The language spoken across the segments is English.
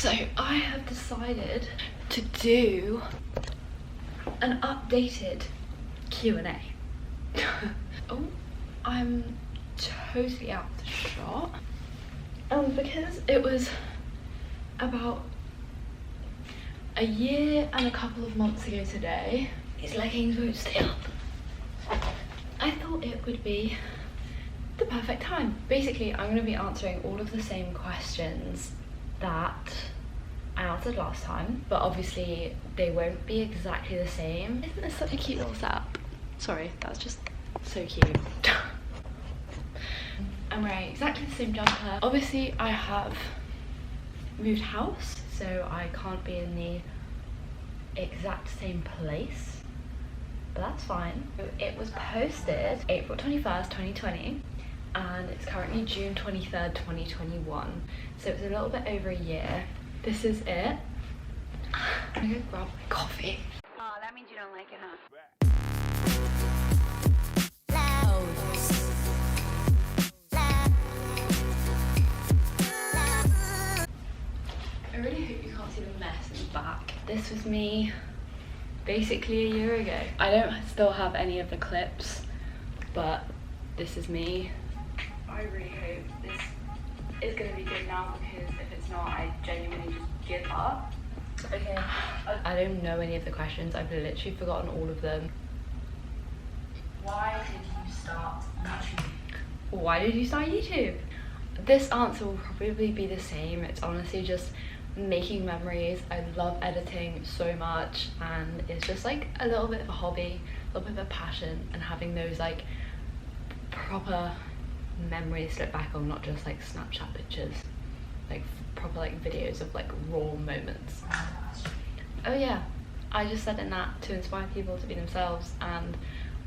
So I have decided to do an updated Q&A. Oh, I'm totally out of the shot. Because it was about a year and a couple of months ago today, these leggings won't stay up. I thought it would be the perfect time. Basically, I'm going to be answering all of the same questions that I answered last time, but obviously they won't be exactly the same. Isn't this such a cute little setup? Sorry, that's just so cute. I'm wearing exactly the same jumper. Obviously, I have moved house, so I can't be in the exact same place, but that's fine. So it was posted April 21st, 2020, and it's currently June 23rd, 2021. So it's a little bit over a year. This is it. I'm gonna go grab my coffee. Oh, that means you don't like it, huh? I really hope you can't see the mess in the back. This was me basically a year ago. I don't still have any of the clips, but this is me. I really hope this is gonna be good now, because if it's not, I genuinely just give up. Okay, I don't know any of the questions. I've literally forgotten all of them. Why did you start YouTube? Why did you start YouTube? This answer will probably be the same. It's honestly just making memories. I love editing so much, and it's just like a little bit of a hobby, a little bit of a passion, and having those like proper memories to look back on, not just like Snapchat pictures, like proper like videos of like raw moments. Oh yeah, I just said in that to inspire people to be themselves, and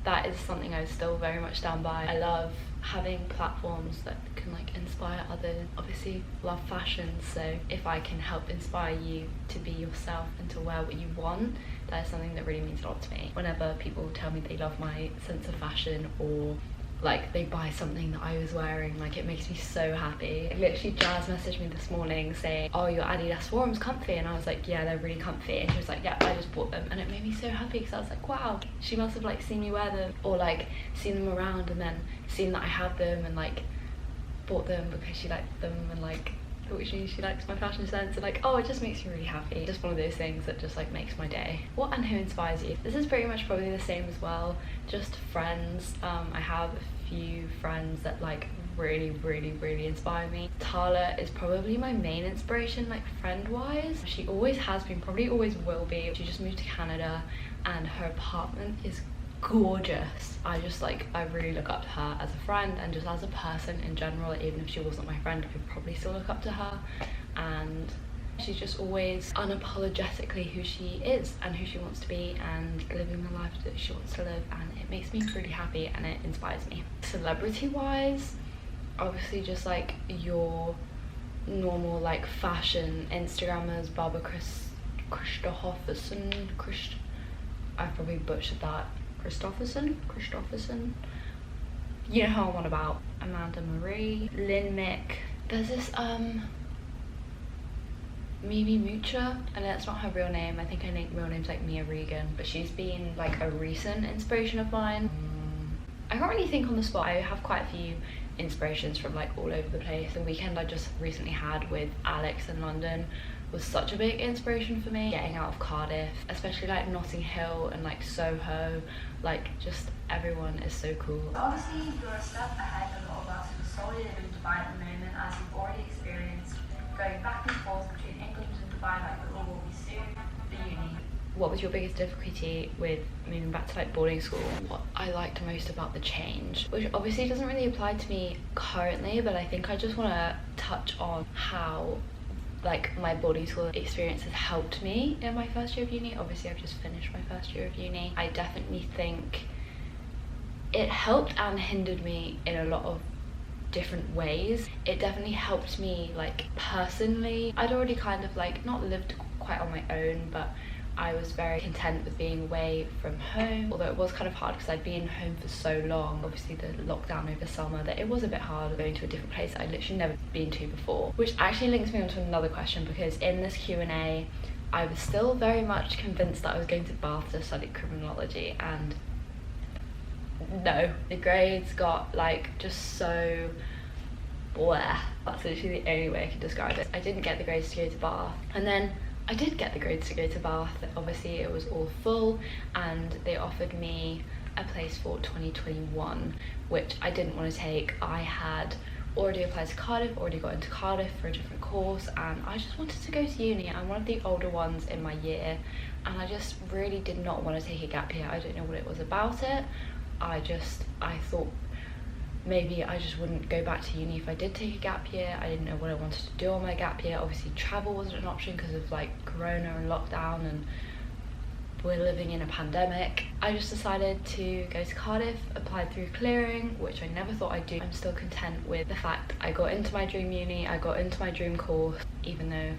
that is something I still very much stand by. I love having platforms that can like inspire others. Obviously love fashion, so if I can help inspire you to be yourself and to wear what you want, that is something that really means a lot to me. Whenever people tell me they love my sense of fashion, or like they buy something that I was wearing, like it makes me so happy. Literally Jazz messaged me this morning saying, oh, your Adidas forum's comfy, and I was like, yeah, they're really comfy, and she was like, yeah, I just bought them, and it made me so happy, because I was like, wow, she must have like seen me wear them, or like seen them around and then seen that I have them and like bought them because she liked them, and like thought she likes my fashion sense, and like, oh, it just makes me really happy. Just one of those things that just like makes my day. What and who inspires you? This is pretty much probably the same as well, just friends. I have a few friends that like really inspire me. Tala is probably my main inspiration, like friend wise. She always has been, probably always will be. She just moved to Canada and her apartment is gorgeous. I really look up to her as a friend, and just as a person in general. Even if she wasn't my friend, I'd probably still look up to her, and she's just always unapologetically who she is and who she wants to be, and living the life that she wants to live, and it makes me really happy and it inspires me. Celebrity wise, obviously just like your normal like fashion Instagrammers, Barbara Christopherson, I probably butchered that. Christopherson, you know who I'm on about. Amanda Marie, Lynn Mick. There's this Mimi Mucha, and that's not her real name. I think her real name's like Mia Regan, but she's been like a recent inspiration of mine. I can't really think on the spot. I have quite a few inspirations from like all over the place. The weekend I just recently had with Alex in London was such a big inspiration for me. Getting out of Cardiff, especially like Notting Hill and like Soho, like just everyone is so cool. Obviously, you're a step ahead of a lot of us who are solely living in Dubai at the moment, as you've already experienced going back and forth between England and Dubai like we all will be soon, the uni. What was your biggest difficulty with moving back to like boarding school? What I liked most about the change, which obviously doesn't really apply to me currently, but I think I just want to touch on how like my boarding school experience has helped me in my first year of uni. Obviously I've just finished my first year of uni. I definitely think it helped and hindered me in a lot of different ways. It definitely helped me like personally. I'd already kind of like not lived quite on my own, but I was very content with being away from home, although it was kind of hard because I'd been home for so long, obviously the lockdown over summer, that it was a bit hard going to a different place I'd literally never been to before. Which actually links me on to another question, because in this Q&A I was still very much convinced that I was going to Bath to study criminology, and no, the grades got like just so bleh. That's literally the only way I can describe it. I didn't get the grades to go to Bath, and then I did get the grades to go to Bath. Obviously it was all full and they offered me a place for 2021, which I didn't want to take. I had already applied to Cardiff, already got into Cardiff for a different course, and I just wanted to go to uni. I'm one of the older ones in my year and I just really did not want to take a gap year. I don't know what it was about it. I thought maybe I just wouldn't go back to uni if I did take a gap year. I didn't know what I wanted to do on my gap year. Obviously travel wasn't an option because of like corona and lockdown, and we're living in a pandemic. I just decided to go to Cardiff, applied through clearing, which I never thought I'd do. I'm still content with the fact I got into my dream uni, I got into my dream course, even though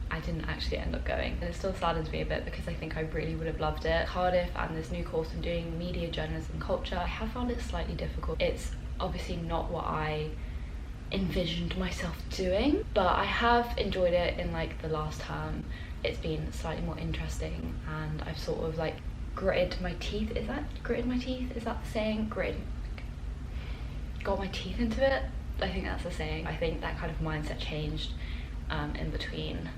I didn't actually end up going. And it still saddens me a bit because I think I really would have loved it. Cardiff and this new course I'm doing, media, journalism, culture, I have found it slightly difficult. It's obviously not what I envisioned myself doing, but I have enjoyed it in like the last term. It's been slightly more interesting and I've sort of like gritted my teeth. Is that gritted my teeth? Is that the saying? Got my teeth into it? I think that's the saying. I think that kind of mindset changed in between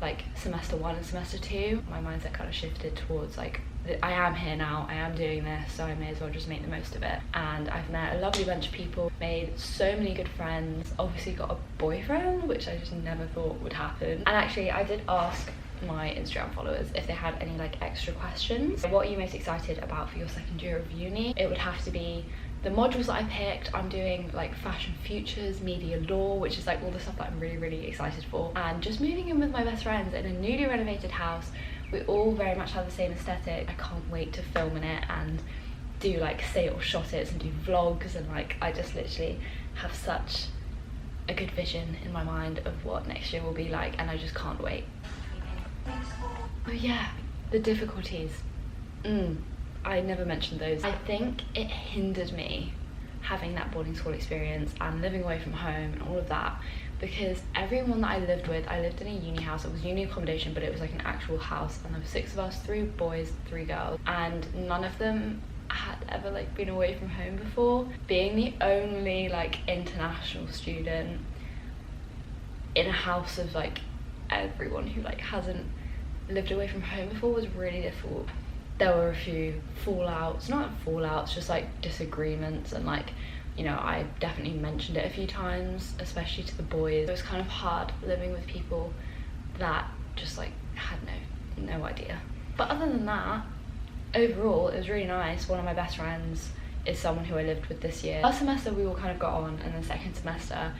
like semester 1 and semester 2. My mindset kind of shifted towards like, I am here now, I am doing this, so I may as well just make the most of it. And I've met a lovely bunch of people, made so many good friends, obviously got a boyfriend, which I just never thought would happen. And actually I did ask my Instagram followers if they had any like extra questions. What are you most excited about for your second year of uni? It would have to be the modules that I picked. I'm doing like fashion futures, media law, which is like all the stuff that I'm really excited for, and just moving in with my best friends in a newly renovated house. We all very much have the same aesthetic. I can't wait to film in it and do like say it or shot it and do vlogs, and like I just literally have such a good vision in my mind of what next year will be like, and I just can't wait. Oh yeah, the difficulties. I never mentioned those. I think it hindered me having that boarding school experience and living away from home and all of that, because everyone that I lived with, I lived in a uni house. It was uni accommodation, but it was like an actual house, and there were 6 of us, 3 boys, 3 girls, and none of them had ever like been away from home before. Being the only like international student in a house of like everyone who like hasn't lived away from home before was really difficult. There were a few fallouts, not fallouts, just like disagreements, and like, you know, I definitely mentioned it a few times, especially to the boys. It was kind of hard living with people that just like had no idea. But other than that, overall it was really nice. One of my best friends is someone who I lived with this year. First semester we all kind of got on, and the second semester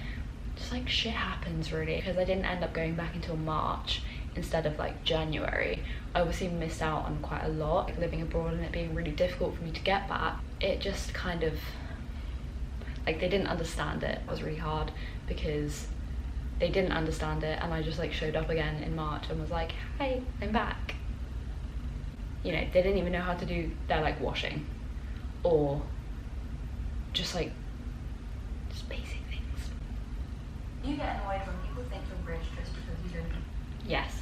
just like shit happens really, because I didn't end up going back until March instead of like January. I obviously missed out on quite a lot, like living abroad and it being really difficult for me to get back. It just kind of like, they didn't understand it. It was really hard because they didn't understand it, and I just like showed up again in March and was like, hey, I'm back. You know, they didn't even know how to do their like washing or just like just basic things. You get annoyed when people think you're rich just because you don't. Yes.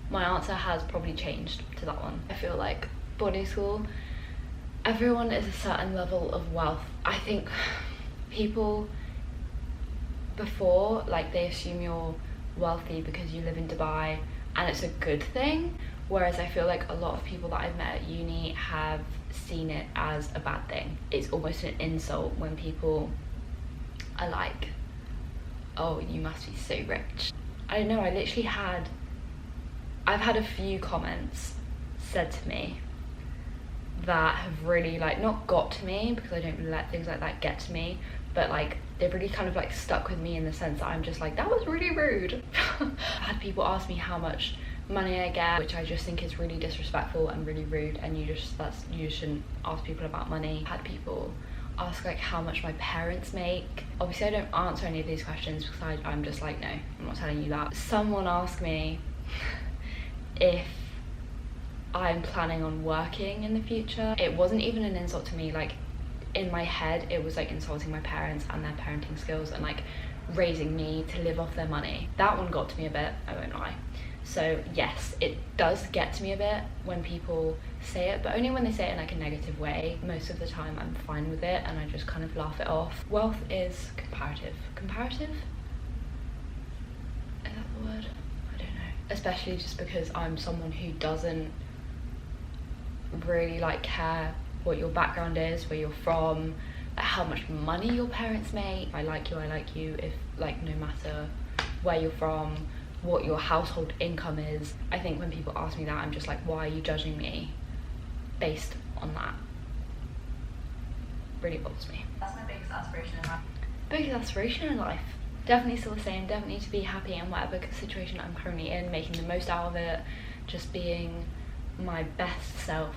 My answer has probably changed to that one. I feel like boarding school, everyone is a certain level of wealth. I think people before, like, they assume you're wealthy because you live in Dubai and it's a good thing, whereas I feel like a lot of people that I've met at uni have seen it as a bad thing. It's almost an insult when people are like, oh, you must be so rich. I don't know, I've had a few comments said to me that have really like not got to me, because I don't let things like that get to me, but like they've really kind of like stuck with me in the sense that I'm just like, that was really rude. I've had people ask me how much money I get, which I just think is really disrespectful and really rude, and you shouldn't ask people about money. I've had people ask like how much my parents make. Obviously I don't answer any of these questions because I'm just like, no, I'm not telling you that. Someone asked me if I'm planning on working in the future. It wasn't even an insult to me, like in my head it was like insulting my parents and their parenting skills and like raising me to live off their money. That one got to me a bit, I won't lie. So yes, it does get to me a bit when people say it, but only when they say it in like a negative way. Most of the time I'm fine with it and I just kind of laugh it off. Wealth is comparative. Comparative? Is that the word? I don't know. Especially just because I'm someone who doesn't really like care what your background is, where you're from, how much money your parents make. If I like you, I like you. If like, no matter where you're from, what your household income is. I think when people ask me that, I'm just like, why are you judging me based on that? Really bothers me. That's my biggest aspiration in life. Biggest aspiration in life? Definitely still the same. Definitely to be happy in whatever situation I'm currently in, making the most out of it, just being my best self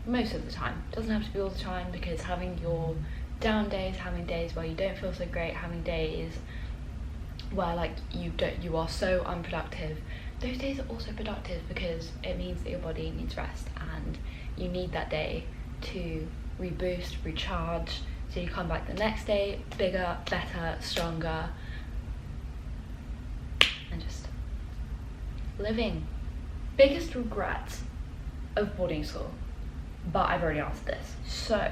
most of the time. Doesn't have to be all the time, because having your down days, having days where you don't feel so great, having days where like you are so unproductive, those days are also productive because it means that your body needs rest and you need that day to reboost, recharge, so you come back the next day bigger, better, stronger, and just living. Biggest regret of boarding school, but I've already answered this. So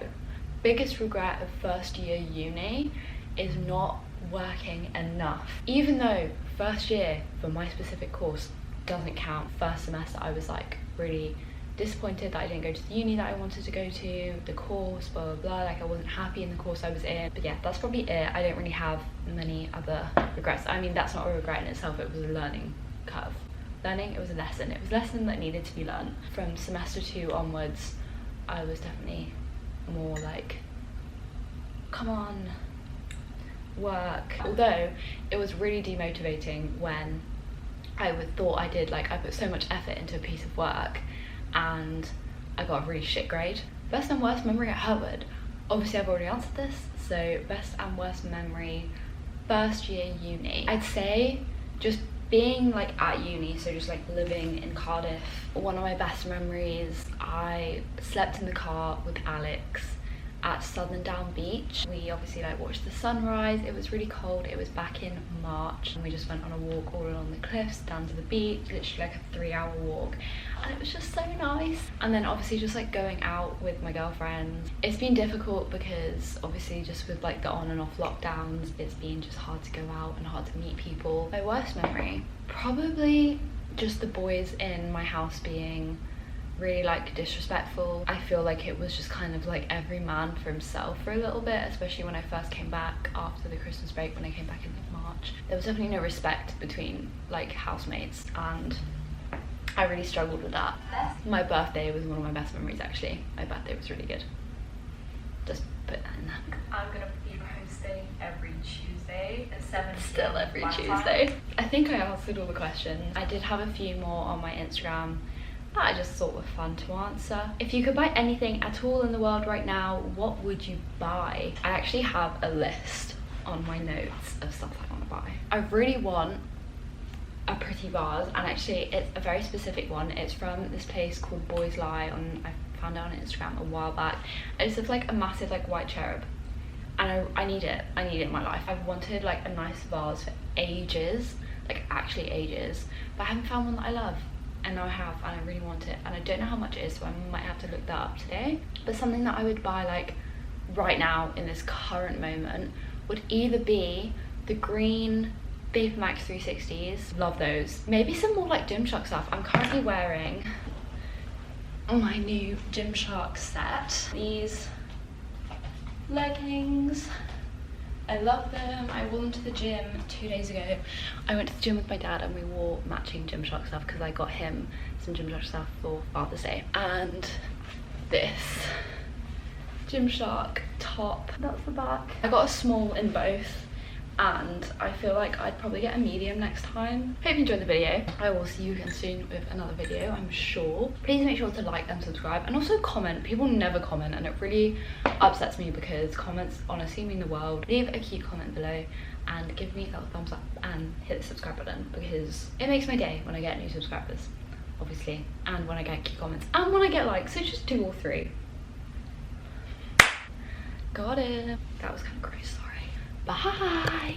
biggest regret of first year uni is not working enough. Even though first year for my specific course doesn't count, first semester I was like really disappointed that I didn't go to the uni that I wanted to go to, the course, blah blah blah, like I wasn't happy in the course I was in. But yeah, that's probably it. I don't really have many other regrets. I mean, that's not a regret in itself, it was a learning curve. Learning, it was a lesson. It was a lesson that needed to be learned. From semester 2 onwards, I was definitely more like, come on, work. Although it was really demotivating when I thought I did, like I put so much effort into a piece of work and I got a really shit grade. Best and worst memory at Harvard. Obviously I've already answered this, so best and worst memory, first year uni. I'd say just being like at uni, so just like living in Cardiff. One of my best memories, I slept in the car with Alex at Southern Down Beach. We obviously like watched the sunrise. It was really cold. It was back in March and we just went on a walk all along the cliffs down to the beach, literally like a 3-hour walk, and it was just so nice. And then obviously just like going out with my girlfriends. It's been difficult because obviously just with like the on and off lockdowns, it's been just hard to go out and hard to meet people. My worst memory, probably just the boys in my house being really like disrespectful. I feel like it was just kind of like every man for himself for a little bit, especially when I first came back after the Christmas break. When I came back in like March, there was definitely no respect between like housemates, and I really struggled with that. My birthday was one of my best memories actually. My birthday was really good. Just put that in there. I'm gonna be hosting every Tuesday at 7 p.m. Still every Tuesday. I think I answered all the questions. I did have a few more on my Instagram that I just thought were fun to answer. If you could buy anything at all in the world right now, what would you buy? I actually have a list on my notes of stuff I want to buy. I really want a pretty vase, and actually it's a very specific one. It's from this place called Boys Lie I found it on Instagram a while back. It's just like a massive like white cherub, and I need it in my life. I've wanted like a nice vase for ages, like actually ages, but I haven't found one that I love. And now I have, and I really want it, and I don't know how much it is, so I might have to look that up today. But something that I would buy like right now in this current moment would either be the green Vapor Max 360s, love those. Maybe some more like Gymshark stuff. I'm currently wearing my new Gymshark set. These leggings, I love them. I wore them to the gym 2 days ago. I went to the gym with my dad and we wore matching Gymshark stuff because I got him some Gymshark stuff for Father's Day. And this Gymshark top, that's the back. I got a small in both, and I feel like I'd probably get a medium next time. Hope you enjoyed the video. I will see you again soon with another video, I'm sure. Please make sure to like and subscribe, and also comment. People never comment, and it really upsets me because comments honestly mean the world. Leave a cute comment below and give me a thumbs up and hit the subscribe button, because it makes my day when I get new subscribers, obviously, and when I get cute comments, and when I get likes. So just 2 or 3. Got it. That was kind of gross, sorry. Bye.